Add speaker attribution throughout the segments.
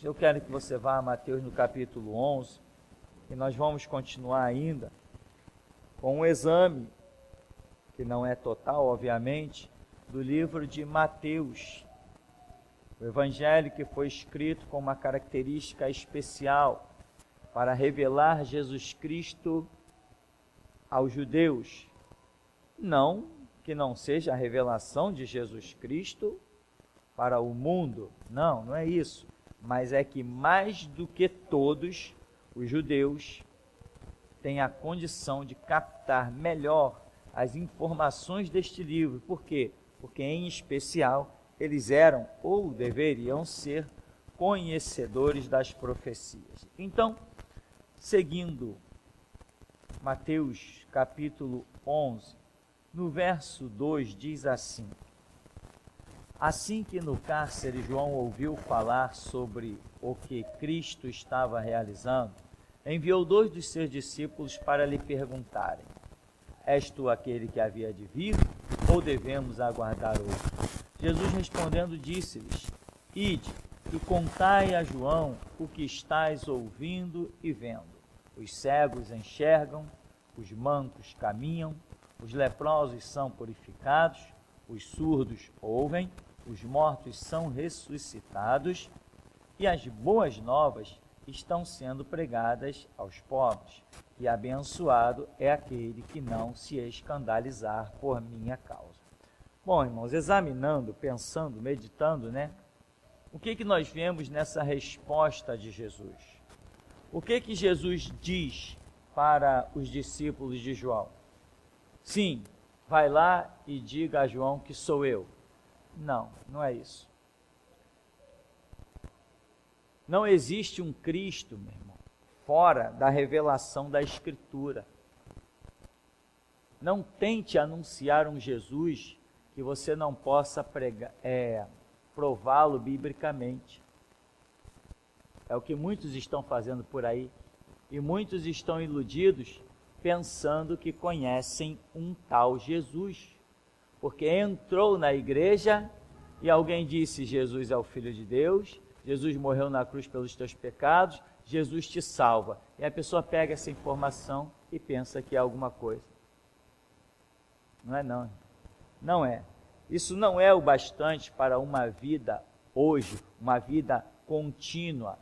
Speaker 1: Eu quero que você vá a Mateus no capítulo 11, e nós vamos continuar ainda com um exame, que não é total, obviamente, do livro de Mateus, o evangelho que foi escrito com uma característica especial para revelar Jesus Cristo aos judeus. Não que não seja a revelação de Jesus Cristo para o mundo, não é isso. Mas é que mais do que todos, os judeus têm a condição de captar melhor as informações deste livro. Por quê? Porque, em especial, eles eram ou deveriam ser conhecedores das profecias. Então, seguindo Mateus capítulo 11, no verso 2 diz assim: assim que no cárcere João ouviu falar sobre o que Cristo estava realizando, enviou 2 dos seus discípulos para lhe perguntarem: és tu aquele que havia de vir, ou devemos aguardar outro? Jesus respondendo disse-lhes: ide e contai a João o que estais ouvindo e vendo. Os cegos enxergam, os mancos caminham, os leprosos são purificados, os surdos ouvem, os mortos são ressuscitados, e as boas novas estão sendo pregadas aos pobres. E abençoado é aquele que não se escandalizar por minha causa. Bom, irmãos, examinando, pensando, meditando, o que nós vemos nessa resposta de Jesus? O que Jesus diz para os discípulos de João? Sim, vai lá e diga a João que sou eu. Não é isso. Não existe um Cristo, meu irmão, fora da revelação da Escritura. Não tente anunciar um Jesus que você não possa prová-lo biblicamente. É o que muitos estão fazendo por aí. E muitos estão iludidos pensando que conhecem um tal Jesus. Porque entrou na igreja e alguém disse: Jesus é o Filho de Deus, Jesus morreu na cruz pelos teus pecados, Jesus te salva. E a pessoa pega essa informação e pensa que é alguma coisa. Não é não. Não é. Isso não é o bastante para uma vida hoje, uma vida contínua.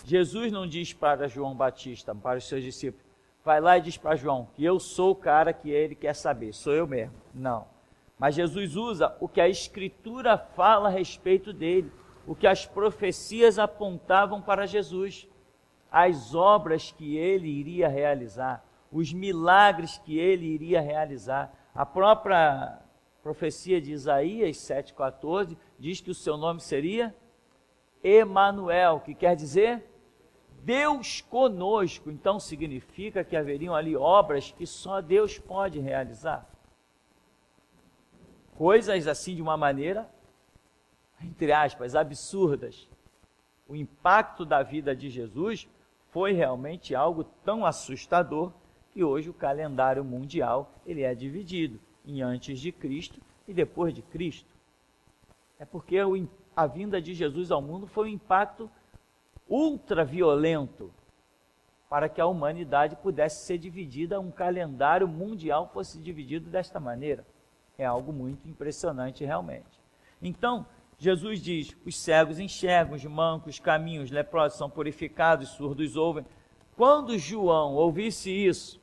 Speaker 1: Jesus não diz para João Batista, para os seus discípulos: vai lá e diz para João que eu sou o cara que ele quer saber, sou eu mesmo. Não. Mas Jesus usa o que a Escritura fala a respeito dele, o que as profecias apontavam para Jesus, as obras que ele iria realizar, os milagres que ele iria realizar. A própria profecia de Isaías 7,14 diz que o seu nome seria Emanuel, que quer dizer Deus conosco. Então significa que haveriam ali obras que só Deus pode realizar. Coisas assim de uma maneira, entre aspas, absurdas. O impacto da vida de Jesus foi realmente algo tão assustador que hoje o calendário mundial ele é dividido em antes de Cristo e depois de Cristo. É porque a vinda de Jesus ao mundo foi um impacto ultraviolento para que a humanidade pudesse ser dividida, um calendário mundial fosse dividido desta maneira. É algo muito impressionante realmente. Então, Jesus diz: os cegos enxergam, os mancos caminham, os leprosos são purificados, os surdos ouvem. Quando João ouvisse isso,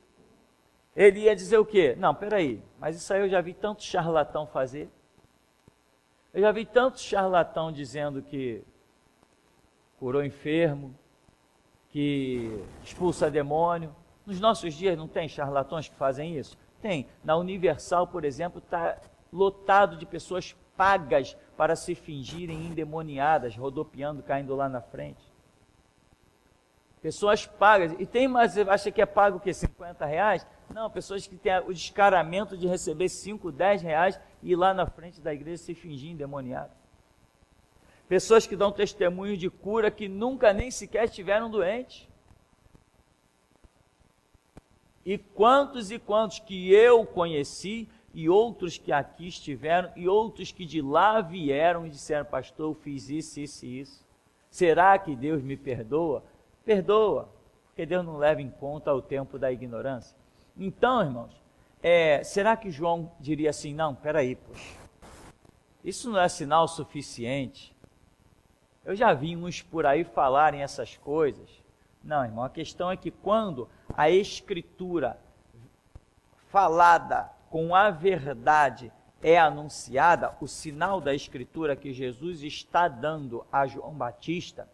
Speaker 1: ele ia dizer o quê? Não, peraí, mas isso aí eu já vi tanto charlatão fazer. Eu já vi tanto charlatão dizendo que curou enfermo, que expulsa demônio. Nos nossos dias não tem charlatões que fazem isso? Tem. Na Universal, por exemplo, está lotado de pessoas pagas para se fingirem endemoniadas, rodopiando, caindo lá na frente. Pessoas pagas. E tem, mas você acha que é pago o quê? R$50? Não, pessoas que têm o descaramento de receber 5, 10 reais e ir lá na frente da igreja se fingir endemoniado. Pessoas que dão testemunho de cura que nunca nem sequer estiveram doentes. E quantos que eu conheci, e outros que aqui estiveram, e outros que de lá vieram e disseram: pastor, eu fiz isso, isso e isso. Será que Deus me perdoa? Perdoa, porque Deus não leva em conta o tempo da ignorância. Então, irmãos, será que João diria assim, não, peraí, poxa, isso não é sinal suficiente? Eu já vi uns por aí falarem essas coisas. Não, irmão, a questão é que quando a Escritura falada com a verdade é anunciada, o sinal da Escritura que Jesus está dando a João Batista,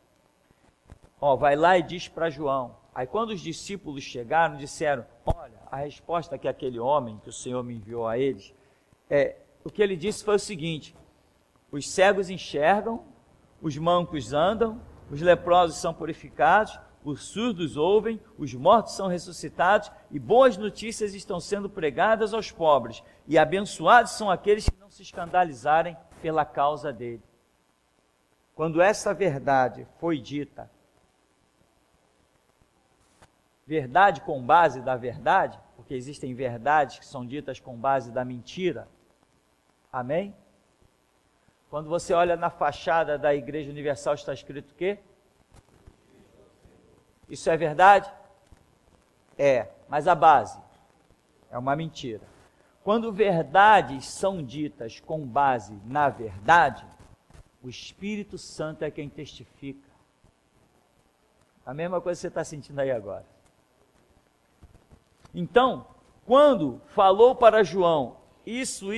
Speaker 1: vai lá e diz para João. Aí quando os discípulos chegaram, disseram, olha, a resposta que aquele homem, que o Senhor me enviou a eles, o que ele disse foi o seguinte, os cegos enxergam, os mancos andam, os leprosos são purificados, os surdos ouvem, os mortos são ressuscitados e boas notícias estão sendo pregadas aos pobres. E abençoados são aqueles que não se escandalizarem pela causa dele. Quando essa verdade foi dita, verdade com base da verdade, porque existem verdades que são ditas com base da mentira, amém? Quando você olha na fachada da Igreja Universal, está escrito o quê? Isso é verdade? Mas a base é uma mentira. Quando verdades são ditas com base na verdade, o Espírito Santo é quem testifica. A mesma coisa que você está sentindo aí agora. Então, quando falou para João isso, o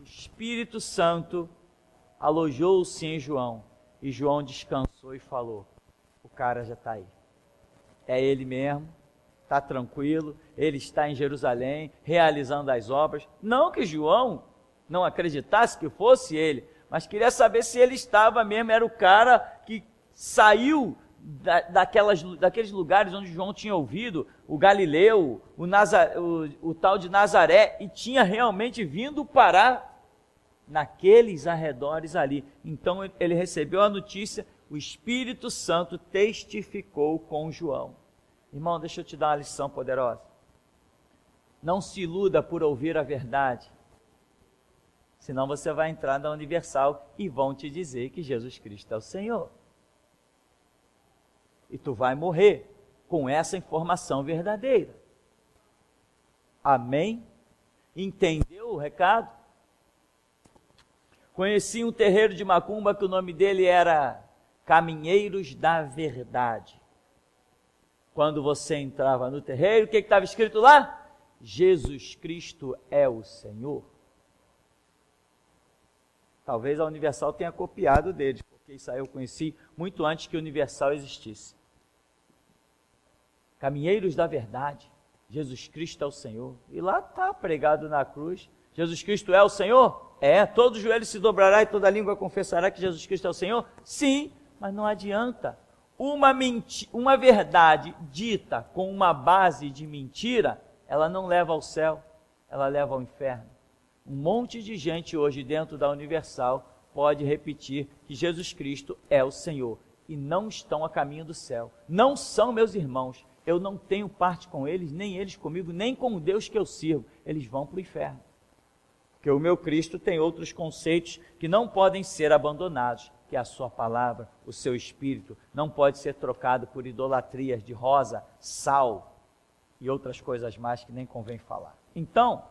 Speaker 1: Espírito Santo alojou-se em João. E João descansou e falou, o cara já está aí. É ele mesmo, está tranquilo, ele está em Jerusalém, realizando as obras. Não que João não acreditasse que fosse ele, mas queria saber se ele estava mesmo, era o cara que saiu daqueles lugares onde João tinha ouvido, o Galileu, o tal de Nazaré, e tinha realmente vindo parar naqueles arredores ali. Então ele recebeu a notícia, o Espírito Santo testificou com João. Irmão, deixa eu te dar uma lição poderosa. Não se iluda por ouvir a verdade, senão você vai entrar na Universal e vão te dizer que Jesus Cristo é o Senhor. E tu vai morrer com essa informação verdadeira. Amém? Entendeu o recado? Conheci um terreiro de macumba que o nome dele era Caminheiros da Verdade. Quando você entrava no terreiro, o que estava escrito lá? Jesus Cristo é o Senhor. Talvez a Universal tenha copiado deles, porque isso aí eu conheci muito antes que a Universal existisse. Caminheiros da Verdade, Jesus Cristo é o Senhor. E lá está pregado na cruz, Jesus Cristo é o Senhor? Todo joelho se dobrará e toda língua confessará que Jesus Cristo é o Senhor? Sim, mas não adianta. Uma verdade dita com uma base de mentira, ela não leva ao céu, ela leva ao inferno. Um monte de gente hoje dentro da Universal pode repetir que Jesus Cristo é o Senhor e não estão a caminho do céu. Não são meus irmãos, eu não tenho parte com eles, nem eles comigo, nem com o Deus que eu sirvo. Eles vão para o inferno. Porque o meu Cristo tem outros conceitos que não podem ser abandonados, que é a sua palavra, o seu espírito, não pode ser trocado por idolatrias de rosa, sal e outras coisas mais que nem convém falar. Então,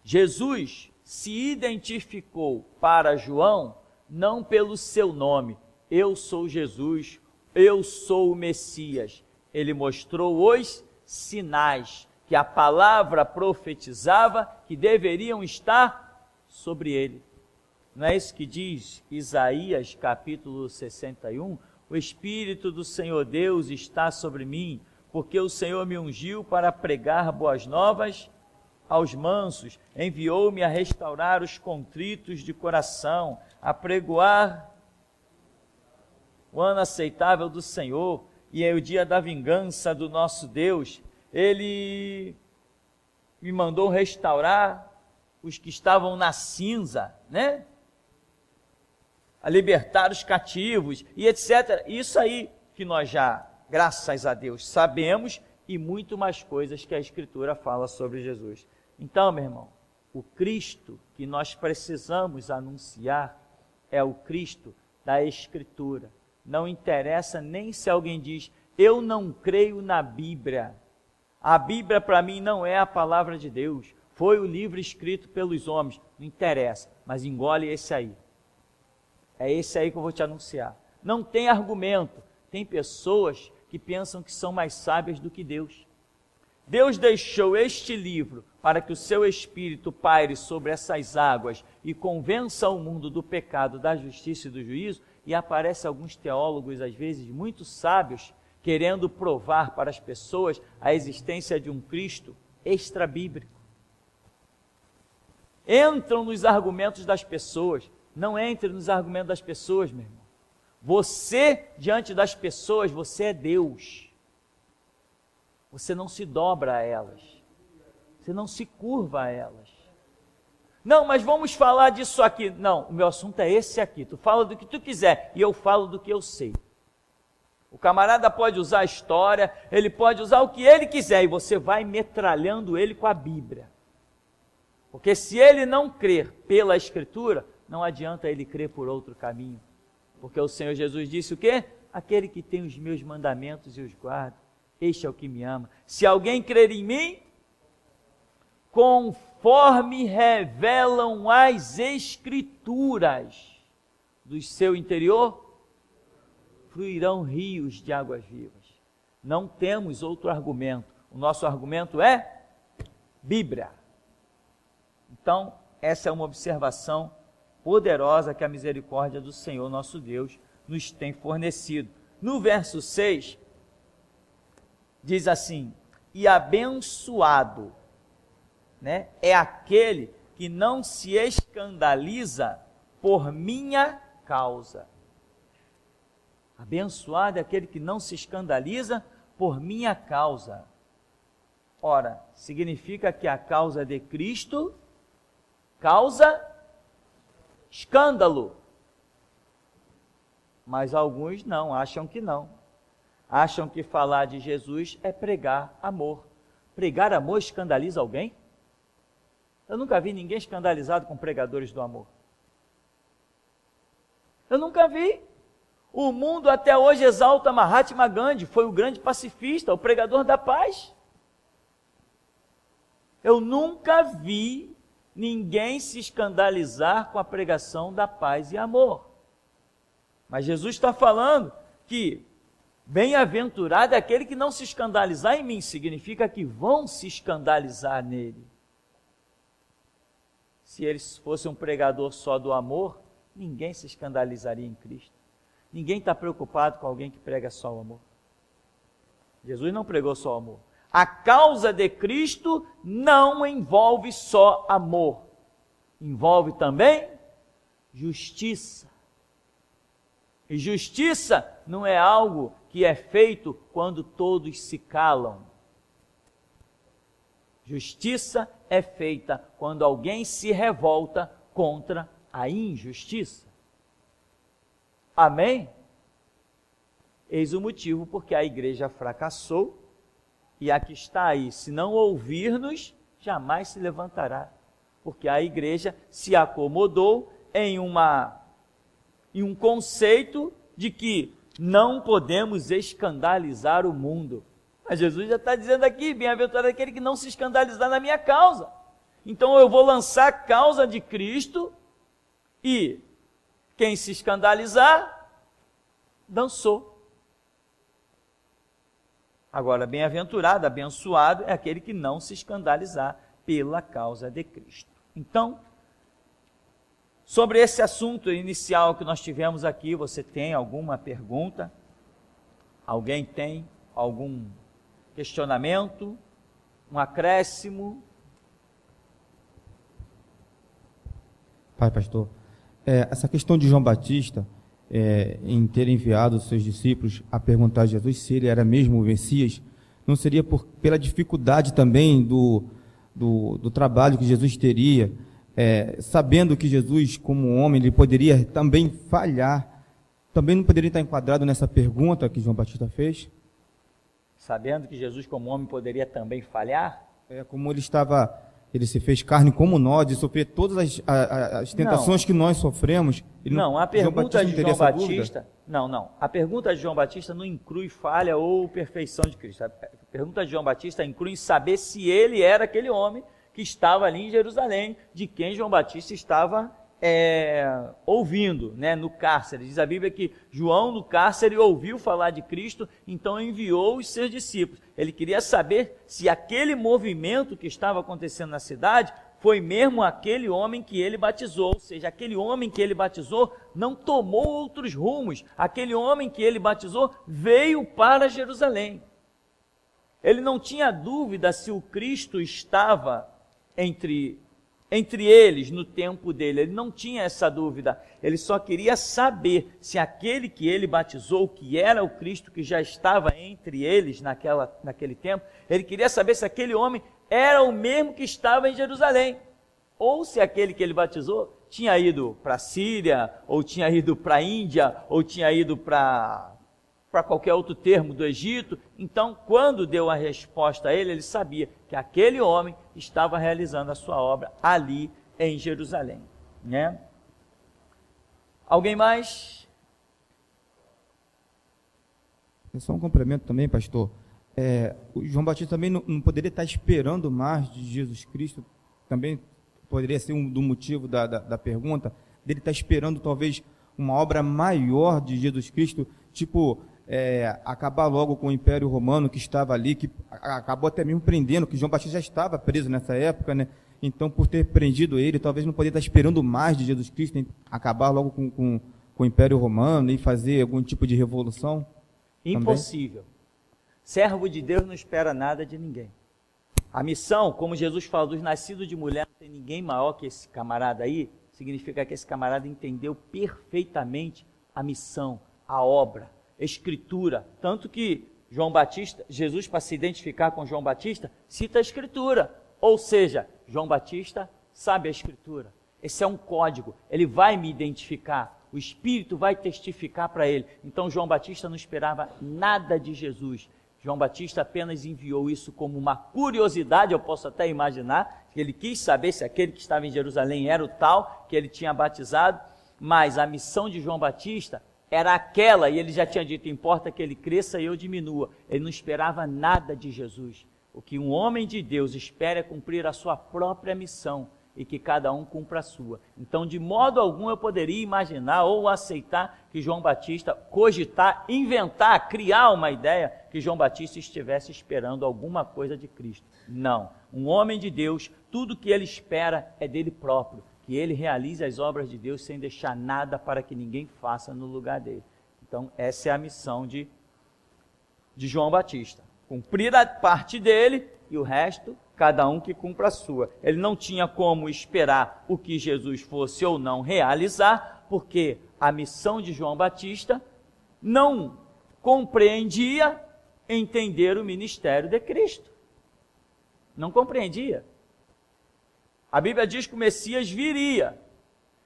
Speaker 1: Jesus se identificou para João não pelo seu nome, eu sou Jesus, eu sou o Messias. Ele mostrou os sinais que a palavra profetizava que deveriam estar sobre ele. Não é isso que diz Isaías capítulo 61? O Espírito do Senhor Deus está sobre mim, porque o Senhor me ungiu para pregar boas novas aos mansos, enviou-me a restaurar os contritos de coração, a pregoar o ano aceitável do Senhor, e é o dia da vingança do nosso Deus. Ele me mandou restaurar os que estavam na cinza, né? A libertar os cativos e etc. Isso aí que nós já, graças a Deus, sabemos e muito mais coisas que a Escritura fala sobre Jesus. Então, meu irmão, o Cristo que nós precisamos anunciar é o Cristo da Escritura. Não interessa nem se alguém diz, eu não creio na Bíblia. A Bíblia para mim não é a palavra de Deus. Foi o livro escrito pelos homens. Não interessa, mas engole esse aí. É esse aí que eu vou te anunciar. Não tem argumento. Tem pessoas que pensam que são mais sábias do que Deus. Deus deixou este livro para que o seu Espírito paire sobre essas águas e convença o mundo do pecado, da justiça e do juízo, e aparecem alguns teólogos, às vezes muito sábios, querendo provar para as pessoas a existência de um Cristo extrabíblico. Entram nos argumentos das pessoas. Não entre nos argumentos das pessoas, meu irmão. Você, diante das pessoas, você é Deus. Você não se dobra a elas. Você não se curva a elas. Não, mas vamos falar disso aqui. Não, o meu assunto é esse aqui. Tu fala do que tu quiser e eu falo do que eu sei. O camarada pode usar a história, ele pode usar o que ele quiser e você vai metralhando ele com a Bíblia. Porque se ele não crer pela Escritura, não adianta ele crer por outro caminho. Porque o Senhor Jesus disse o quê? Aquele que tem os meus mandamentos e os guarda, este é o que me ama. Se alguém crer em mim, conforme revelam as Escrituras, do seu interior, fluirão rios de águas vivas. Não temos outro argumento. O nosso argumento é Bíblia. Então, essa é uma observação poderosa que a misericórdia do Senhor nosso Deus nos tem fornecido. No verso 6, diz assim, e abençoado, né, é aquele que não se escandaliza por minha causa. Abençoado é aquele que não se escandaliza por minha causa. Ora, significa que a causa de Cristo causa escândalo. Mas alguns não, acham que não. Acham que falar de Jesus é pregar amor. Pregar amor escandaliza alguém? Eu nunca vi ninguém escandalizado com pregadores do amor. Eu nunca vi. O mundo até hoje exalta Mahatma Gandhi, foi o grande pacifista, o pregador da paz. Eu nunca vi ninguém se escandalizar com a pregação da paz e amor. Mas Jesus está falando que bem-aventurado é aquele que não se escandalizar em mim, significa que vão se escandalizar nele. Se ele fosse um pregador só do amor, ninguém se escandalizaria em Cristo. Ninguém está preocupado com alguém que prega só o amor. Jesus não pregou só o amor. A causa de Cristo não envolve só amor. Envolve também justiça. E justiça não é algo que é feito quando todos se calam. Justiça é feita quando alguém se revolta contra a injustiça. Amém? Eis o motivo porque a igreja fracassou e a que está aí, se não ouvir-nos, jamais se levantará. Porque a igreja se acomodou em um conceito de que não podemos escandalizar o mundo. Mas Jesus já está dizendo aqui, bem-aventurado aquele que não se escandalizar na minha causa. Então eu vou lançar a causa de Cristo e quem se escandalizar, dançou. Agora, bem-aventurado, abençoado é aquele que não se escandalizar pela causa de Cristo. Então, sobre esse assunto inicial que nós tivemos aqui, você tem alguma pergunta? Alguém tem algum questionamento? Um acréscimo?
Speaker 2: Pai, pastor, essa questão de João Batista, em ter enviado os seus discípulos a perguntar a Jesus se ele era mesmo o Messias, não seria pela dificuldade também do trabalho que Jesus teria, sabendo que Jesus, como homem, ele poderia também falhar, também não poderia estar enquadrado nessa pergunta que João Batista fez?
Speaker 1: Sabendo que Jesus, como homem, poderia também falhar?
Speaker 2: Como ele estava ele se fez carne como nós e sofreu todas as tentações que nós sofremos.
Speaker 1: A pergunta de João Batista, a pergunta de João Batista não inclui falha ou perfeição de Cristo. A pergunta de João Batista inclui saber se ele era aquele homem que estava ali em Jerusalém, de quem João Batista estava ouvindo, no cárcere. Diz a Bíblia que João no cárcere ouviu falar de Cristo, então enviou os seus discípulos. Ele queria saber se aquele movimento que estava acontecendo na cidade foi mesmo aquele homem que ele batizou, ou seja, aquele homem que ele batizou não tomou outros rumos, aquele homem que ele batizou veio para Jerusalém. Ele não tinha dúvida se o Cristo estava entre eles no tempo dele, ele não tinha essa dúvida, ele só queria saber se aquele que ele batizou, que era o Cristo que já estava entre eles naquele tempo, ele queria saber se aquele homem era o mesmo que estava em Jerusalém, ou se aquele que ele batizou tinha ido para a Síria, ou tinha ido para a Índia, ou tinha ido para qualquer outro termo do Egito. Então, quando deu a resposta a ele, ele sabia que aquele homem estava realizando a sua obra ali em Jerusalém, Alguém mais?
Speaker 2: Só um complemento também, pastor. O João Batista também não poderia estar esperando mais de Jesus Cristo, também poderia ser do motivo da pergunta, dele estar esperando talvez uma obra maior de Jesus Cristo, tipo, acabar logo com o Império Romano que estava ali, que acabou até mesmo prendendo, que João Batista já estava preso nessa época, Então, por ter prendido ele, talvez não poderia estar esperando mais de Jesus Cristo, acabar logo com o Império Romano e fazer algum tipo de revolução.
Speaker 1: Impossível. Também. Servo de Deus não espera nada de ninguém. A missão, como Jesus fala, dos nascidos de mulher, não tem ninguém maior que esse camarada aí, significa que esse camarada entendeu perfeitamente a missão, a obra, a Escritura, tanto que Jesus, para se identificar com João Batista, cita a Escritura, ou seja, João Batista sabe a Escritura, esse é um código, ele vai me identificar, o Espírito vai testificar para ele. Então João Batista não esperava nada de Jesus, João Batista apenas enviou isso como uma curiosidade, eu posso até imaginar, que ele quis saber se aquele que estava em Jerusalém era o tal que ele tinha batizado, mas a missão de João Batista era aquela, e ele já tinha dito, importa que ele cresça e eu diminua. Ele não esperava nada de Jesus. O que um homem de Deus espera é cumprir a sua própria missão, e que cada um cumpra a sua. Então, de modo algum eu poderia imaginar ou aceitar que João Batista, cogitar, inventar, criar uma ideia que João Batista estivesse esperando alguma coisa de Cristo. Não. Um homem de Deus, tudo que ele espera é dele próprio, que ele realize as obras de Deus sem deixar nada para que ninguém faça no lugar dele. Então, essa é a missão de João Batista. Cumprir a parte dele e o resto, cada um que cumpra a sua. Ele não tinha como esperar o que Jesus fosse ou não realizar, porque a missão de João Batista não compreendia entender o ministério de Cristo. Não compreendia. A Bíblia diz que o Messias viria,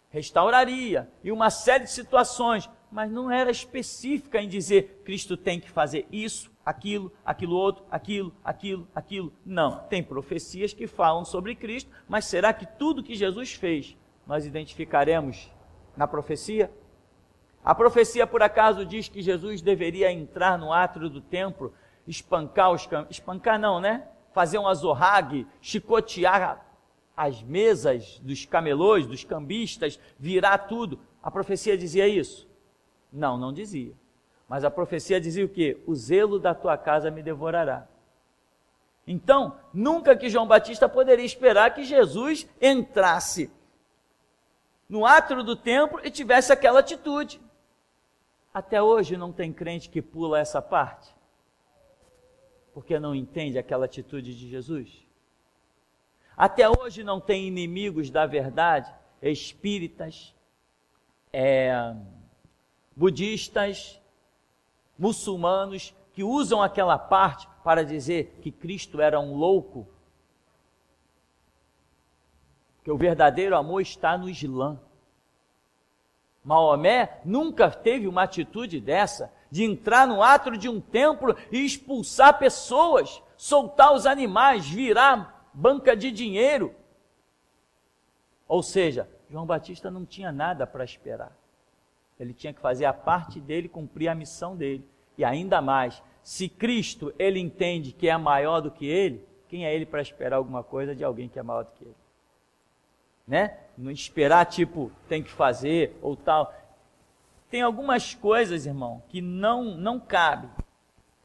Speaker 1: restauraria, e uma série de situações, mas não era específica em dizer, Cristo tem que fazer isso, aquilo outro, aquilo. Não, tem profecias que falam sobre Cristo, mas será que tudo que Jesus fez, nós identificaremos na profecia? A profecia, por acaso, diz que Jesus deveria entrar no átrio do templo, fazer um azorrague, chicotear as mesas dos camelôs, dos cambistas, virar tudo. A profecia dizia isso? Não, não dizia. Mas a profecia dizia o quê? O zelo da tua casa me devorará. Então, nunca que João Batista poderia esperar que Jesus entrasse no átrio do templo e tivesse aquela atitude. Até hoje não tem crente que pula essa parte, porque não entende aquela atitude de Jesus. Até hoje não tem inimigos da verdade, espíritas, budistas, muçulmanos, que usam aquela parte para dizer que Cristo era um louco, que o verdadeiro amor está no Islã. Maomé nunca teve uma atitude dessa, de entrar no átrio de um templo e expulsar pessoas, soltar os animais, virar banca de dinheiro. Ou seja, João Batista não tinha nada para esperar. Ele tinha que fazer a parte dele, cumprir a missão dele. E ainda mais, se Cristo, ele entende que é maior do que ele, quem é ele para esperar alguma coisa de alguém que é maior do que ele? Né? Não esperar, tipo, tem que fazer ou tal. Tem algumas coisas, irmão, que não cabe.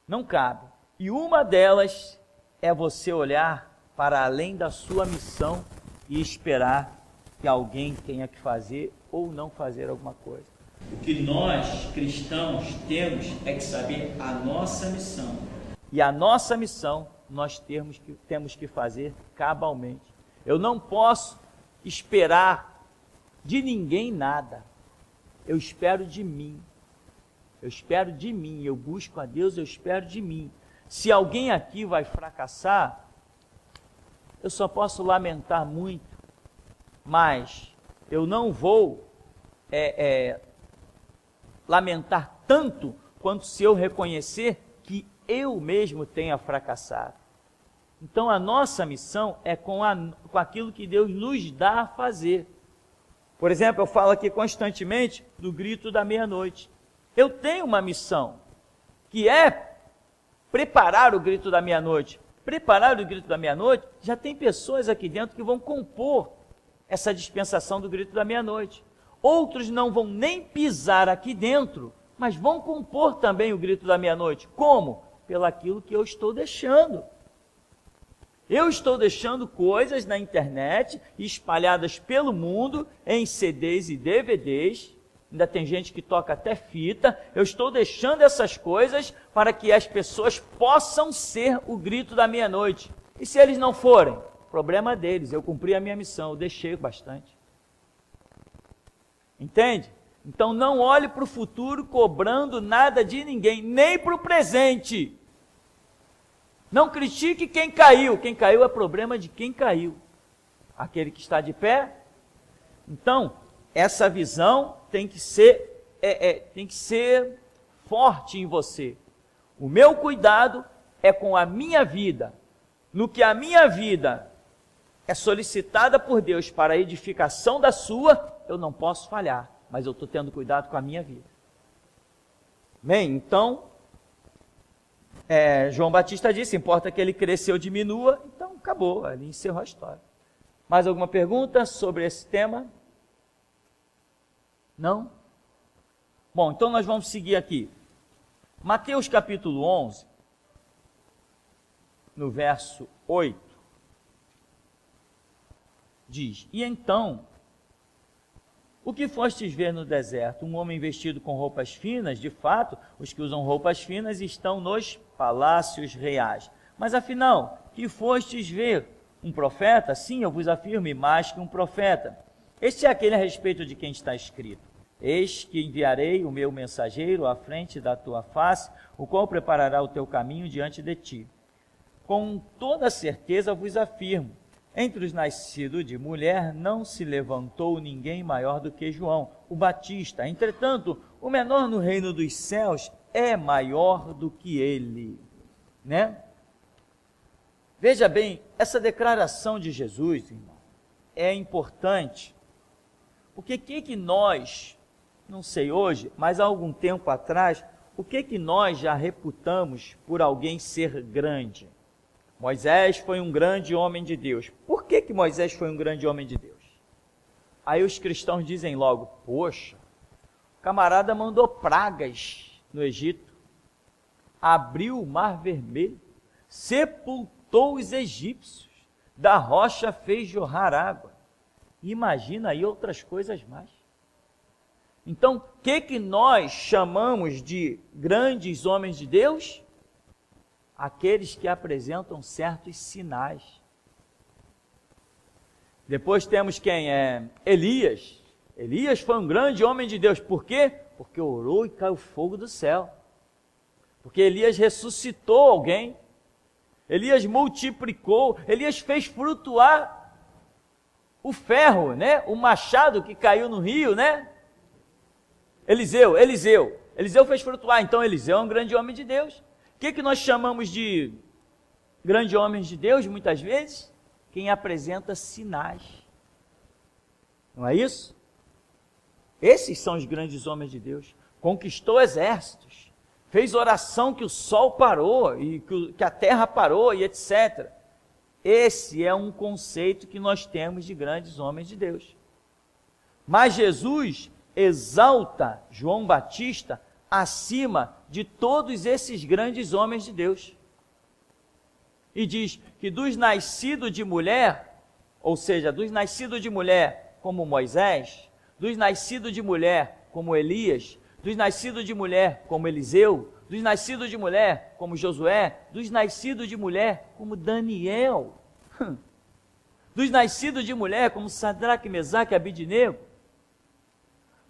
Speaker 1: Não cabe. E uma delas é você olhar para além da sua missão e esperar que alguém tenha que fazer ou não fazer alguma coisa. O que nós, cristãos, temos é que saber a nossa missão. E a nossa missão nós temos que fazer cabalmente. Eu não posso esperar de ninguém nada. Eu espero de mim. Eu espero de mim. Eu busco a Deus, eu espero de mim. Se alguém aqui vai fracassar, eu só posso lamentar muito, mas eu não vou lamentar tanto quanto se eu reconhecer que eu mesmo tenha fracassado. Então a nossa missão é com aquilo que Deus nos dá a fazer. Por exemplo, eu falo aqui constantemente do grito da meia-noite. Eu tenho uma missão, que é preparar o grito da meia-noite. Preparar o grito da meia-noite, já tem pessoas aqui dentro que vão compor essa dispensação do grito da meia-noite. Outros não vão nem pisar aqui dentro, mas vão compor também o grito da meia-noite. Como? Pelaquilo que eu estou deixando. Eu estou deixando coisas na internet, espalhadas pelo mundo, em CDs e DVDs, ainda tem gente que toca até fita. Eu estou deixando essas coisas para que as pessoas possam ser o grito da meia-noite. E se eles não forem? Problema deles, eu cumpri a minha missão, eu deixei bastante. Entende? Então não olhe para o futuro cobrando nada de ninguém, nem para o presente. Não critique quem caiu é problema de quem caiu. Aquele que está de pé. Então, essa visão tem que ser forte em você. O meu cuidado é com a minha vida. No que a minha vida é solicitada por Deus para a edificação da sua, eu não posso falhar, mas eu estou tendo cuidado com a minha vida. Bem, então, João Batista disse, importa que ele cresça ou diminua, então acabou, ali encerrou a história. Mais alguma pergunta sobre esse tema? Não? Bom, então nós vamos seguir aqui. Mateus capítulo 11, no verso 8, diz, e então, o que fostes ver no deserto? Um homem vestido com roupas finas? De fato, os que usam roupas finas estão nos palácios reais. Mas afinal, que fostes ver? Um profeta? Sim, eu vos afirmo, e mais que um profeta. Este é aquele a respeito de quem está escrito. Eis que enviarei o meu mensageiro à frente da tua face, o qual preparará o teu caminho diante de ti. Com toda certeza vos afirmo, entre os nascidos de mulher não se levantou ninguém maior do que João, o Batista. Entretanto, o menor no reino dos céus é maior do que ele. Né? Veja bem, essa declaração de Jesus, irmão, é importante. Porque o que nós, não sei hoje, mas há algum tempo atrás, o que nós já reputamos por alguém ser grande? Moisés foi um grande homem de Deus. Por que Moisés foi um grande homem de Deus? Aí os cristãos dizem logo, poxa, o camarada mandou pragas no Egito, abriu o mar vermelho, sepultou os egípcios, da rocha fez jorrar água. Imagina aí outras coisas mais. Então, o que nós chamamos de grandes homens de Deus? Aqueles que apresentam certos sinais. Depois temos quem? Elias. Elias foi um grande homem de Deus. Por quê? Porque orou e caiu fogo do céu. Porque Elias ressuscitou alguém. Elias multiplicou. Elias fez flutuar o ferro, né? O machado que caiu no rio, né? Eliseu fez flutuar. Então Eliseu é um grande homem de Deus. O que nós chamamos de grandes homens de Deus, muitas vezes? quem apresenta sinais. Não é isso? Esses são os grandes homens de Deus. Conquistou exércitos, fez oração que o sol parou, e que a terra parou, e etc. Esse é um conceito que nós temos de grandes homens de Deus. Mas Jesus exalta João Batista acima de todos esses grandes homens de Deus. E diz que dos nascidos de mulher, ou seja, dos nascidos de mulher como Moisés, dos nascidos de mulher como Elias, dos nascidos de mulher como Eliseu, dos nascidos de mulher como Josué, dos nascidos de mulher como Daniel, dos nascidos de mulher como Sadraque, Mesaque e Abidnego,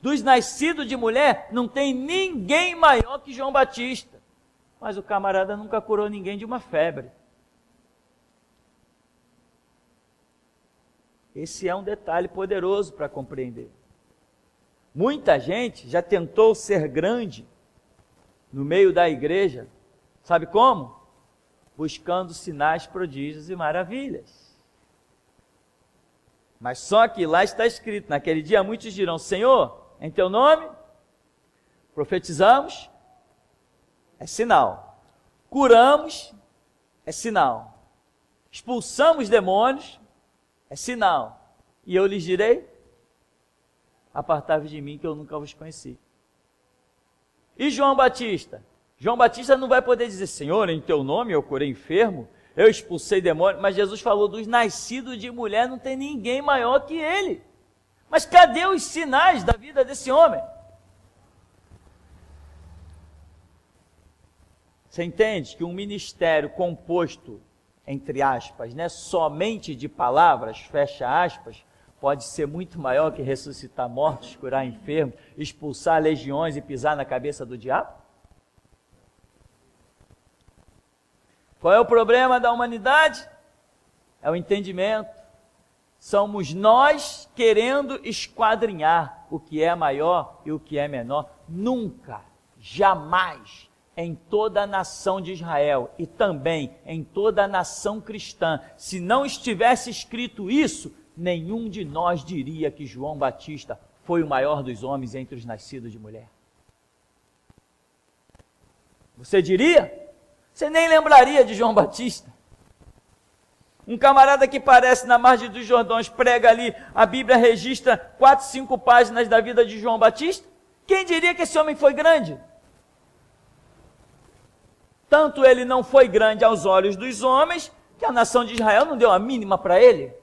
Speaker 1: dos nascidos de mulher não tem ninguém maior que João Batista, mas o camarada nunca curou ninguém de uma febre. Esse é um detalhe poderoso para compreender. Muita gente já tentou ser grande no meio da igreja, sabe como? Buscando sinais, prodígios e maravilhas. Mas só que lá está escrito, naquele dia muitos dirão, Senhor, em teu nome, profetizamos, é sinal. Curamos, é sinal. Expulsamos demônios, é sinal. E eu lhes direi, apartai-vos de mim que eu nunca vos conheci. E João Batista? João Batista não vai poder dizer, Senhor, em teu nome eu curei enfermo, eu expulsei demônio, mas Jesus falou dos nascidos de mulher, não tem ninguém maior que ele. Mas cadê os sinais da vida desse homem? Você entende que um ministério composto, entre aspas, né, somente de palavras, fecha aspas, pode ser muito maior que ressuscitar mortos, curar enfermos, expulsar legiões e pisar na cabeça do diabo? Qual é o problema da humanidade? É o entendimento. Somos nós querendo esquadrinhar o que é maior e o que é menor. Nunca, jamais, em toda a nação de Israel e também em toda a nação cristã, se não estivesse escrito isso, nenhum de nós diria que João Batista foi o maior dos homens entre os nascidos de mulher. Você diria? Você nem lembraria de João Batista. Um camarada que parece na margem dos Jordões, prega ali, a Bíblia registra 4, 5 páginas da vida de João Batista. Quem diria que esse homem foi grande? Tanto ele não foi grande aos olhos dos homens, que a nação de Israel não deu a mínima para ele.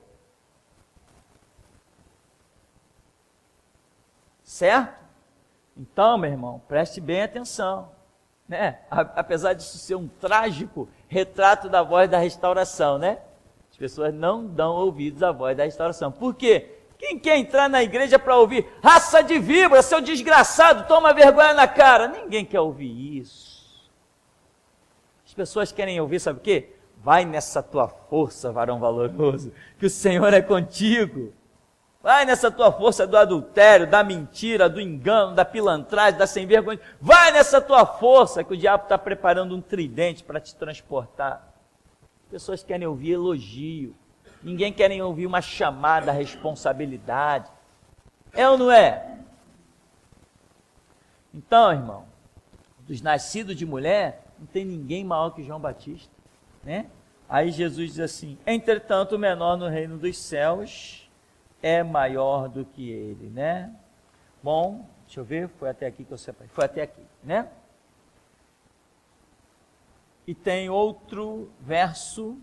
Speaker 1: Certo? Então, meu irmão, preste bem atenção. Né? Apesar disso ser um trágico retrato da voz da restauração, né? As pessoas não dão ouvidos à voz da restauração. Por quê? Quem quer entrar na igreja para ouvir raça de víbora, seu desgraçado, toma vergonha na cara? Ninguém quer ouvir isso. As pessoas querem ouvir, sabe o quê? Vai nessa tua força, varão valoroso, que o Senhor é contigo. Vai nessa tua força do adultério, da mentira, do engano, da pilantragem, da sem vergonha. Vai nessa tua força que o diabo está preparando um tridente para te transportar. As pessoas querem ouvir elogio. Ninguém quer ouvir uma chamada à responsabilidade. É ou não é? Então, irmão, dos nascidos de mulher, não tem ninguém maior que João Batista, né? Aí Jesus diz assim, entretanto o menor no reino dos céus é maior do que ele, né? Bom, deixa eu ver, foi até aqui que eu separei. Foi até aqui, né? E tem outro verso.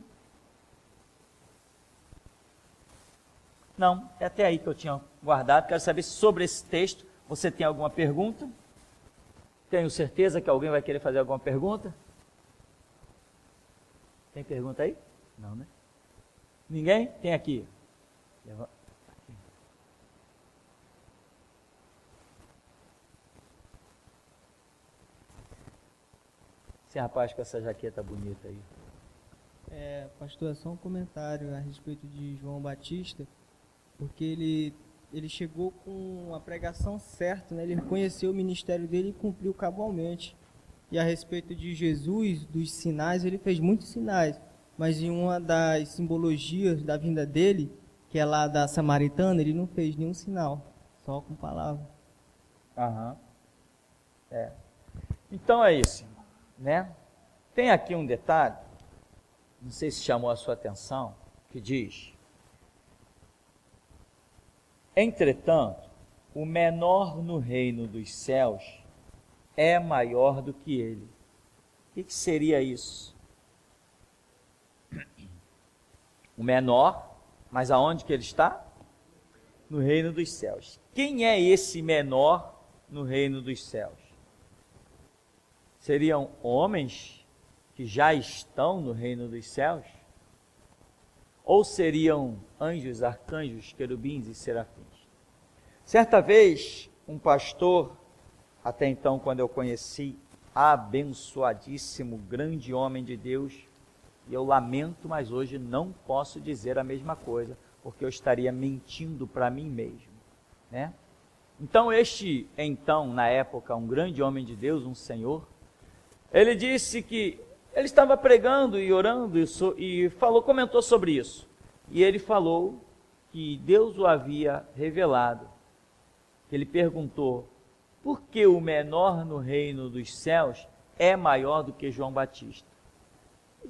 Speaker 1: Não, é até aí que eu tinha guardado. Quero saber se sobre esse texto você tem alguma pergunta. Tenho certeza que alguém vai querer fazer alguma pergunta. Tem pergunta aí? Não, né? Ninguém? Tem aqui. Esse rapaz com essa jaqueta bonita aí.
Speaker 3: Pastor, só um comentário a respeito de João Batista, porque ele chegou com a pregação certa, né? Ele reconheceu o ministério dele e cumpriu cabalmente. E a respeito de Jesus, dos sinais, ele fez muitos sinais. mas em uma das simbologias da vinda dele, que é lá da Samaritana, ele não fez nenhum sinal, só com palavra.
Speaker 1: Aham. Então é isso, né? Tem aqui um detalhe, não sei se chamou a sua atenção, que diz: entretanto, o menor no reino dos céus é maior do que ele. O que seria isso? O menor, mas aonde que ele está? No reino dos céus. Quem é esse menor no reino dos céus? Seriam homens que já estão no reino dos céus? Ou seriam anjos, arcanjos, querubins e serafins? Certa vez, um pastor, até então quando eu conheci, abençoadíssimo, grande homem de Deus, e eu lamento, mas hoje não posso dizer a mesma coisa, porque eu estaria mentindo para mim mesmo, né? Então na época, um grande homem de Deus, um senhor, ele disse que ele estava pregando e orando e comentou sobre isso. E ele falou que Deus o havia revelado. Ele perguntou: por que o menor no reino dos céus é maior do que João Batista?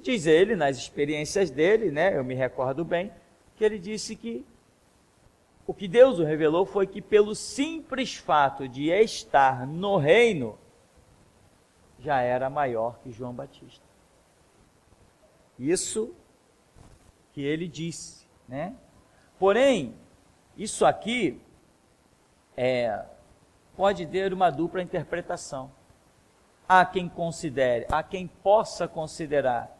Speaker 1: Diz ele, nas experiências dele, né, eu me recordo bem, que ele disse que o que Deus o revelou foi que pelo simples fato de estar no reino, já era maior que João Batista. Isso que ele disse, né? Porém, isso aqui pode ter uma dupla interpretação. Há quem possa considerar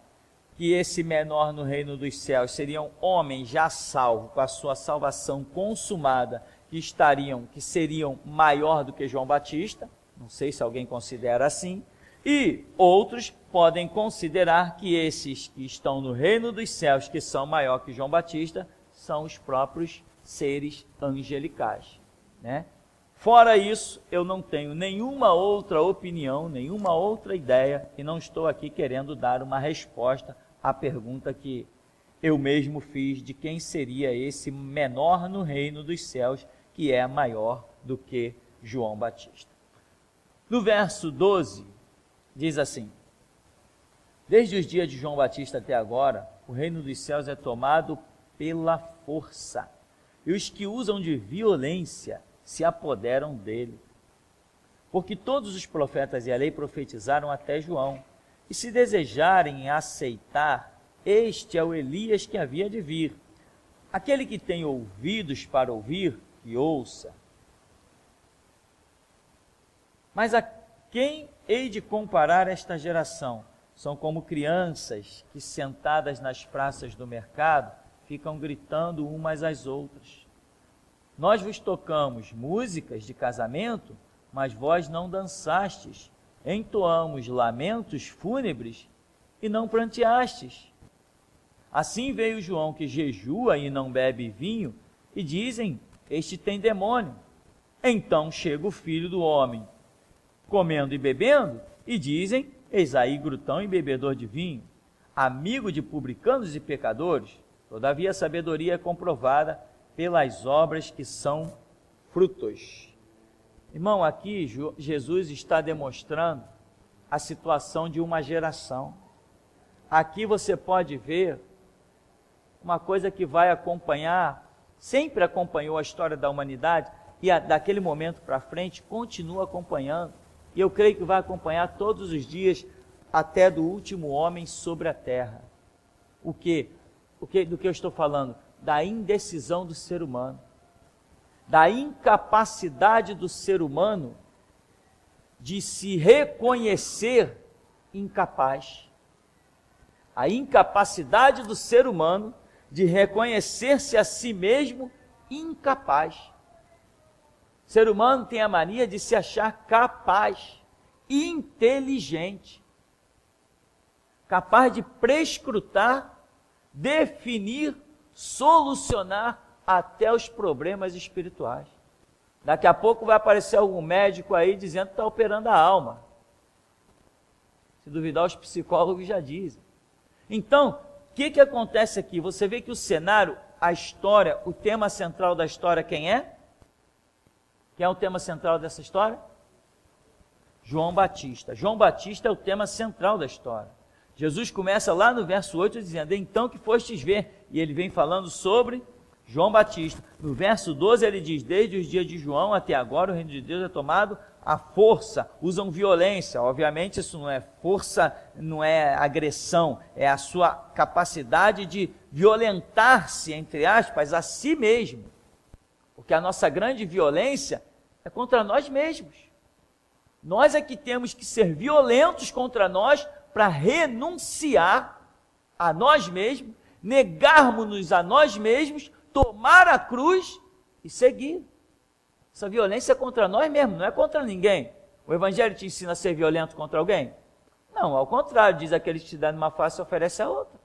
Speaker 1: que esse menor no reino dos céus seriam homens já salvos, com a sua salvação consumada, que seriam maior do que João Batista. Não sei se alguém considera assim. E outros podem considerar que esses que estão no reino dos céus, que são maior que João Batista, são os próprios seres angelicais, né? Fora isso, eu não tenho nenhuma outra opinião, nenhuma outra ideia, e não estou aqui querendo dar uma resposta à pergunta que eu mesmo fiz de quem seria esse menor no reino dos céus, que é maior do que João Batista. No verso 12, diz assim: desde os dias de João Batista até agora, o reino dos céus é tomado pela força, e os que usam de violência se apoderam dele. Porque todos os profetas e a lei profetizaram até João, e se desejarem aceitar, este é o Elias que havia de vir. Aquele que tem ouvidos para ouvir, que ouça. Mas a quem hei de comparar esta geração? São como crianças que, sentadas nas praças do mercado, ficam gritando umas às outras. Nós vos tocamos músicas de casamento, mas vós não dançastes. Entoamos lamentos fúnebres e não pranteastes. Assim veio João, que jejua e não bebe vinho, e dizem: este tem demônio. Então chega o Filho do Homem, comendo e bebendo, e dizem: eis aí glutão e bebedor de vinho, amigo de publicanos e pecadores. Todavia a sabedoria é comprovada pelas obras que são frutos. Irmão, aqui Jesus está demonstrando a situação de uma geração. Aqui você pode ver uma coisa que vai acompanhar, sempre acompanhou a história da humanidade, e daquele momento para frente continua acompanhando, e eu creio que vai acompanhar todos os dias, até do último homem sobre a terra. Do que eu estou falando? Da indecisão do ser humano, da incapacidade do ser humano de se reconhecer incapaz. A incapacidade do ser humano de reconhecer-se a si mesmo incapaz. O ser humano tem a mania de se achar capaz, inteligente, capaz de prescrutar, definir, solucionar até os problemas espirituais. Daqui a pouco vai aparecer algum médico aí dizendo que está operando a alma. Se duvidar, os psicólogos já dizem. Então, que acontece aqui? Você vê que o cenário, a história, o tema central da história, quem é? Quem é o tema central dessa história? João Batista. João Batista é o tema central da história. Jesus começa lá no verso 8 dizendo, então que fostes ver, e ele vem falando sobre João Batista. No verso 12 ele diz, desde os dias de João até agora o reino de Deus é tomado à força, usam violência. Obviamente isso não é força, não é agressão, é a sua capacidade de violentar-se, entre aspas, a si mesmo. Porque a nossa grande violência é contra nós mesmos. Nós é que temos que ser violentos contra nós para renunciar a nós mesmos, negarmos-nos a nós mesmos, tomar a cruz e seguir. Essa violência é contra nós mesmos, não é contra ninguém. O Evangelho te ensina a ser violento contra alguém? Não, ao contrário, diz aquele que te dá numa face oferece a outra.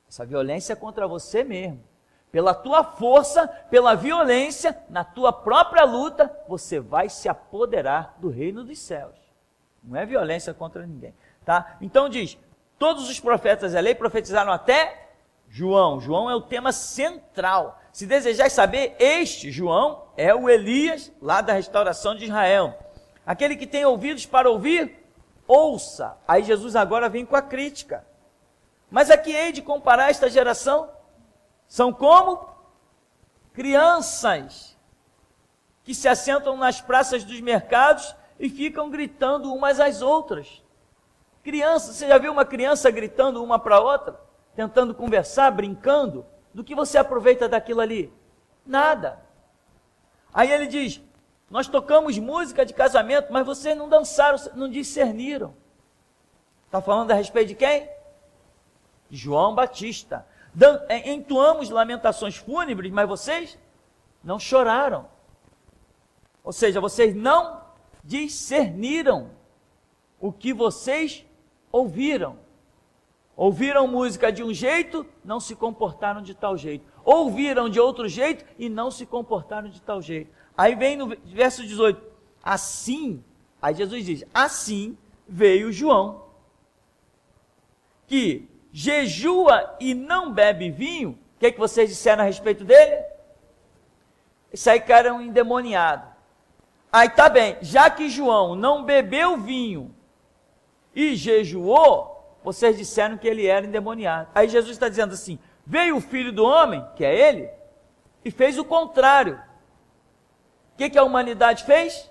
Speaker 1: Essa violência é contra você mesmo. Pela tua força, pela violência, na tua própria luta, você vai se apoderar do reino dos céus. Não é violência contra ninguém, tá? Então diz, todos os profetas da lei profetizaram até João. João é o tema central. Se desejais saber, este João é o Elias, lá da restauração de Israel. Aquele que tem ouvidos para ouvir, ouça. Aí Jesus agora vem com a crítica. Mas a que hei de comparar esta geração? São como crianças que se assentam nas praças dos mercados e ficam gritando umas às outras. Criança, você já viu uma criança gritando uma para a outra? Tentando conversar, brincando? Do que você aproveita daquilo ali? Nada. Aí ele diz, nós tocamos música de casamento, mas vocês não dançaram, não discerniram. Está falando a respeito de quem? De João Batista. Entoamos lamentações fúnebres, mas vocês não choraram. Ou seja, vocês não discerniram o que vocês ouviram. Ouviram música de um jeito, não se comportaram de tal jeito. Ouviram de outro jeito e não se comportaram de tal jeito. Aí vem no verso 18, assim, aí Jesus diz, assim veio João, que jejua e não bebe vinho. O que vocês disseram a respeito dele? Isso aí, cara, é um endemoniado. Aí tá bem, já que João não bebeu vinho e jejuou, vocês disseram que ele era endemoniado. Aí Jesus está dizendo assim, veio o Filho do Homem, que é ele, e fez o contrário. O que a humanidade fez?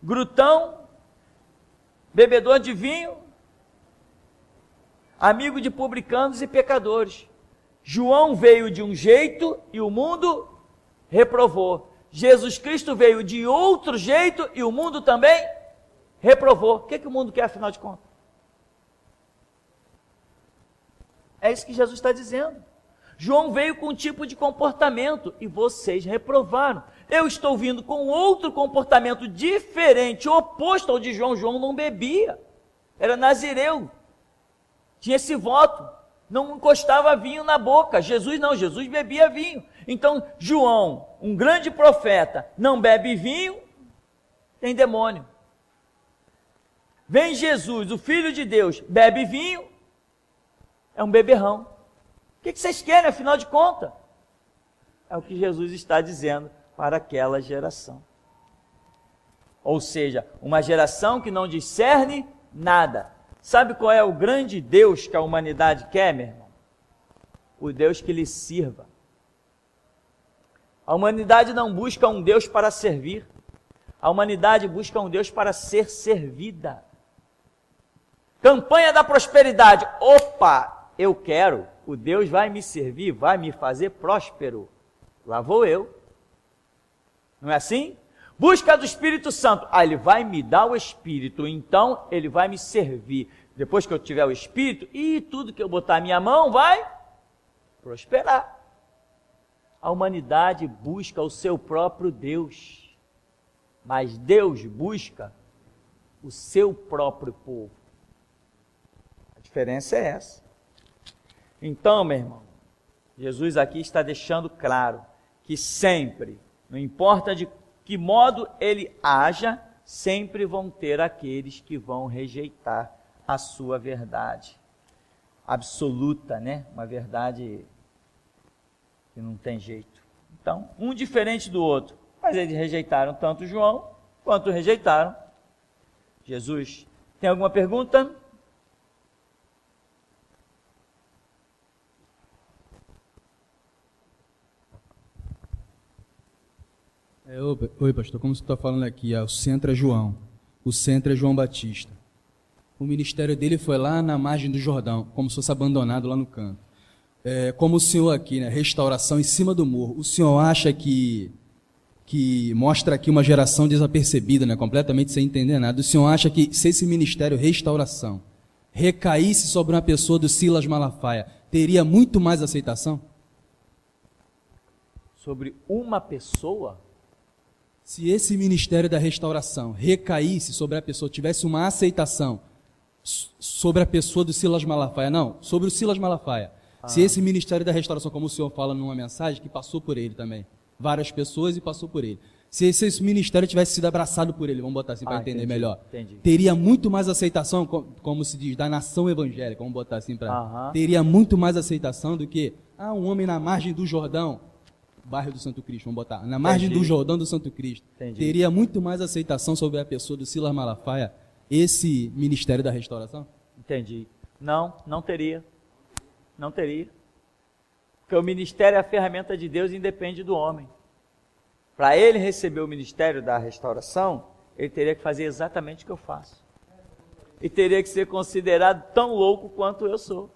Speaker 1: Glutão, bebedor de vinho, amigo de publicanos e pecadores. João veio de um jeito e o mundo reprovou. Jesus Cristo veio de outro jeito e o mundo também reprovou. O que o mundo quer, afinal de contas? É isso que Jesus está dizendo. João veio com um tipo de comportamento e vocês reprovaram. Eu estou vindo com outro comportamento diferente, oposto ao de João. João não bebia, era nazireu, tinha esse voto, não encostava vinho na boca. Jesus não, Jesus bebia vinho. Então João, um grande profeta, não bebe vinho, tem demônio. Vem Jesus, o Filho de Deus, bebe vinho, é um beberrão. O que vocês querem, afinal de contas? É o que Jesus está dizendo para aquela geração. Ou seja, uma geração que não discerne nada. Sabe qual é o grande Deus que a humanidade quer, meu irmão? O Deus que lhe sirva. A humanidade não busca um Deus para servir. A humanidade busca um Deus para ser servida. Campanha da prosperidade. Opa, eu quero. O Deus vai me servir, vai me fazer próspero. Lá vou eu. Não é assim? Busca do Espírito Santo. Ah, ele vai me dar o Espírito, então ele vai me servir. Depois que eu tiver o Espírito, e tudo que eu botar a minha mão vai prosperar. A humanidade busca o seu próprio Deus, mas Deus busca o seu próprio povo. A diferença é essa. Então, meu irmão, Jesus aqui está deixando claro que sempre, não importa de que modo ele haja, sempre vão ter aqueles que vão rejeitar a sua verdade. absoluta, né? Uma verdade que não tem jeito. Então, um diferente do outro. Mas eles rejeitaram tanto João, quanto rejeitaram Jesus. Tem alguma pergunta?
Speaker 4: Oi, pastor, como você está falando aqui, o centro é João, o centro é João Batista. O ministério dele foi lá na margem do Jordão, como se fosse abandonado lá no canto. Como o senhor aqui, né, restauração em cima do morro, o senhor acha que mostra aqui uma geração desapercebida, né, completamente sem entender nada. O senhor acha que se esse ministério restauração recaísse sobre uma pessoa do Silas Malafaia, teria muito mais aceitação?
Speaker 1: Sobre uma pessoa?
Speaker 4: Se esse ministério da restauração recaísse sobre a pessoa, tivesse uma aceitação sobre a pessoa do Silas Malafaia, não, sobre o Silas Malafaia. Se esse ministério da restauração, como o senhor fala numa mensagem, que passou por ele também, várias pessoas e passou por ele. Se esse ministério tivesse sido abraçado por ele, vamos botar assim para entender melhor, teria muito mais aceitação, como se diz, da nação evangélica, vamos botar assim para... Teria muito mais aceitação do que, um homem na margem do Jordão, bairro do Santo Cristo, vamos botar, na margem do Jordão do Santo Cristo, teria muito mais aceitação sobre a pessoa do Silas Malafaia, esse ministério da restauração?
Speaker 1: Entendi. Não teria. Não teria. Porque o ministério é a ferramenta de Deus e independe do homem. Para ele receber o ministério da restauração, ele teria que fazer exatamente o que eu faço. E teria que ser considerado tão louco quanto eu sou.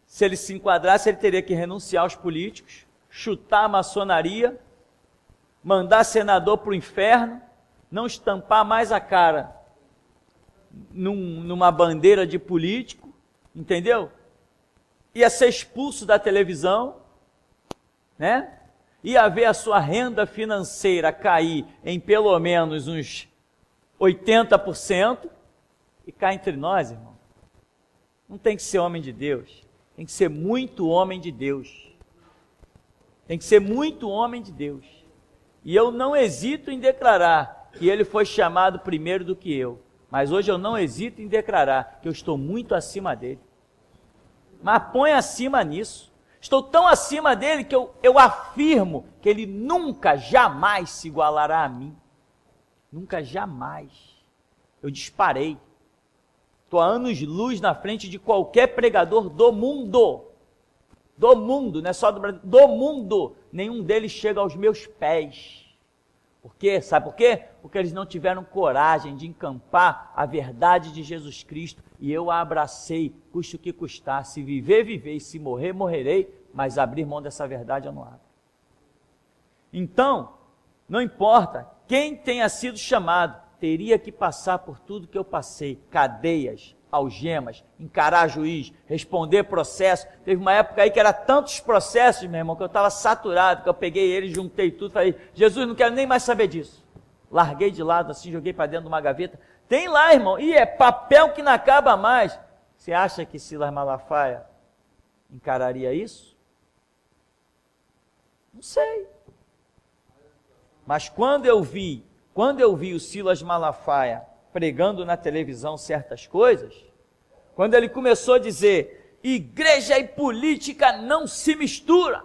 Speaker 1: Se ele se enquadrasse, ele teria que renunciar aos políticos, chutar a maçonaria, mandar senador para o inferno, não estampar mais a cara numa bandeira de político, entendeu? Ia ser expulso da televisão, né? Ia ver a sua renda financeira cair em pelo menos uns 80%, e cá entre nós, irmão, não tem que ser homem de Deus, tem que ser muito homem de Deus. Tem que ser muito homem de Deus. E eu não hesito em declarar que ele foi chamado primeiro do que eu. Mas hoje eu não hesito em declarar que eu estou muito acima dele. Mas põe acima nisso. Estou tão acima dele que eu afirmo que ele nunca, jamais se igualará a mim. Nunca, jamais. Eu disparei. Estou a anos-luz na frente de qualquer pregador do mundo. Do mundo, não é só do Brasil, do mundo. Nenhum deles chega aos meus pés. Por quê? Sabe por quê? Porque eles não tiveram coragem de encampar a verdade de Jesus Cristo, e eu a abracei, custe o que custar. Se viver, viver, e se morrer, morrerei, mas abrir mão dessa verdade eu não abro. Então, não importa quem tenha sido chamado, teria que passar por tudo que eu passei, cadeias, algemas, encarar juiz, responder processo. Teve uma época aí que era tantos processos, meu irmão, que eu estava saturado, que eu peguei ele, juntei tudo, falei, Jesus, não quero nem mais saber disso. Larguei de lado assim, joguei para dentro de uma gaveta. Tem lá, irmão, e é papel que não acaba mais. Você acha que Silas Malafaia encararia isso? Não sei. Mas quando eu vi o Silas Malafaia pregando na televisão certas coisas, quando ele começou a dizer, igreja e política não se misturam,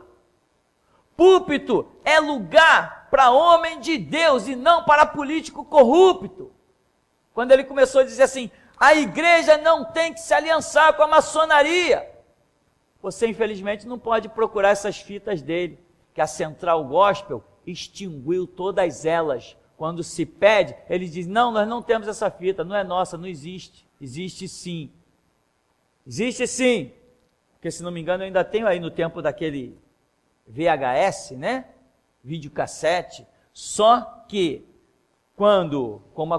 Speaker 1: púlpito é lugar para homem de Deus e não para político corrupto, quando ele começou a dizer assim, a igreja não tem que se aliançar com a maçonaria, você infelizmente não pode procurar essas fitas dele, que a Central Gospel extinguiu todas elas. Quando se pede, ele diz, não, nós não temos essa fita, não é nossa, não existe. Existe sim. Existe sim. Porque, se não me engano, eu ainda tenho aí no tempo daquele VHS, né? Videocassete. Só que, como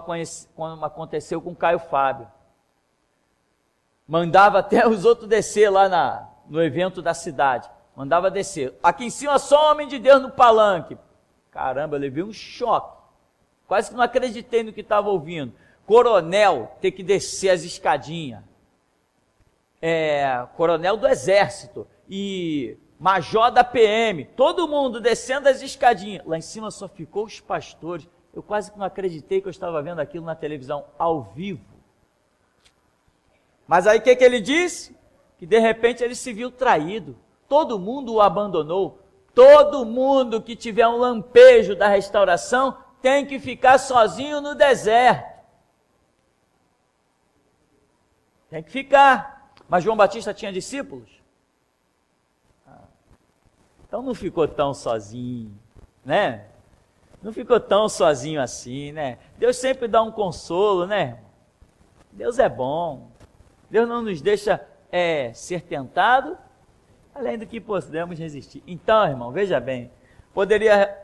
Speaker 1: aconteceu com Caio Fábio, mandava até os outros descer lá no evento da cidade. Mandava descer. Aqui em cima só homem de Deus no palanque. Caramba, eu levei um choque. Quase que não acreditei no que estava ouvindo. Coronel ter que descer as escadinhas. Coronel do Exército e major da PM. Todo mundo descendo as escadinhas. Lá em cima só ficou os pastores. Eu quase que não acreditei que eu estava vendo aquilo na televisão ao vivo. Mas aí o que ele disse? Que de repente ele se viu traído. Todo mundo o abandonou. Todo mundo que tiver um lampejo da restauração tem que ficar sozinho no deserto. Tem que ficar. Mas João Batista tinha discípulos? Então não ficou tão sozinho, né? Não ficou tão sozinho assim, né? Deus sempre dá um consolo, né? Deus é bom. Deus não nos deixa ser tentado, além do que podemos resistir. Então, irmão, veja bem,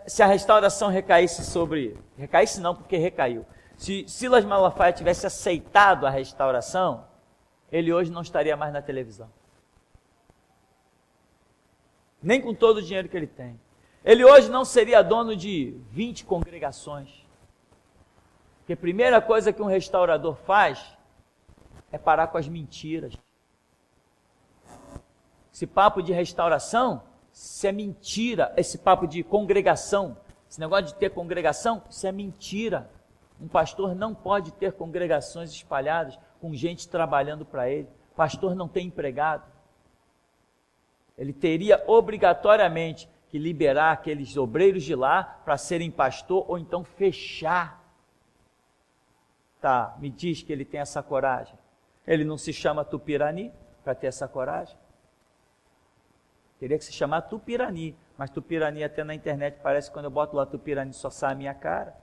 Speaker 1: se a restauração recaísse não, porque recaiu. Se Silas Malafaia tivesse aceitado a restauração, ele hoje não estaria mais na televisão. Nem com todo o dinheiro que ele tem. Ele hoje não seria dono de 20 congregações. Porque a primeira coisa que um restaurador faz é parar com as mentiras. Esse papo de restauração, isso é mentira. Esse papo de congregação, esse negócio de ter congregação, isso é mentira. Um pastor não pode ter congregações espalhadas com gente trabalhando para ele. Pastor não tem empregado. Ele teria obrigatoriamente que liberar aqueles obreiros de lá para serem pastor ou então fechar. Tá, me diz que ele tem essa coragem. Ele não se chama Tupirani para ter essa coragem? Teria que se chamar Tupirani, mas Tupirani até na internet parece que quando eu boto lá Tupirani só sai a minha cara.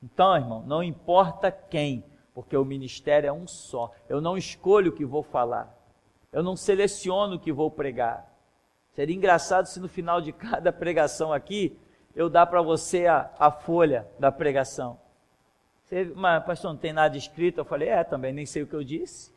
Speaker 1: Então, irmão, não importa quem, porque o ministério é um só. Eu não escolho o que vou falar. Eu não seleciono o que vou pregar. Seria engraçado se no final de cada pregação aqui, eu dar para você a folha da pregação. Mas, pastor, não tem nada escrito? Eu falei, também nem sei o que eu disse.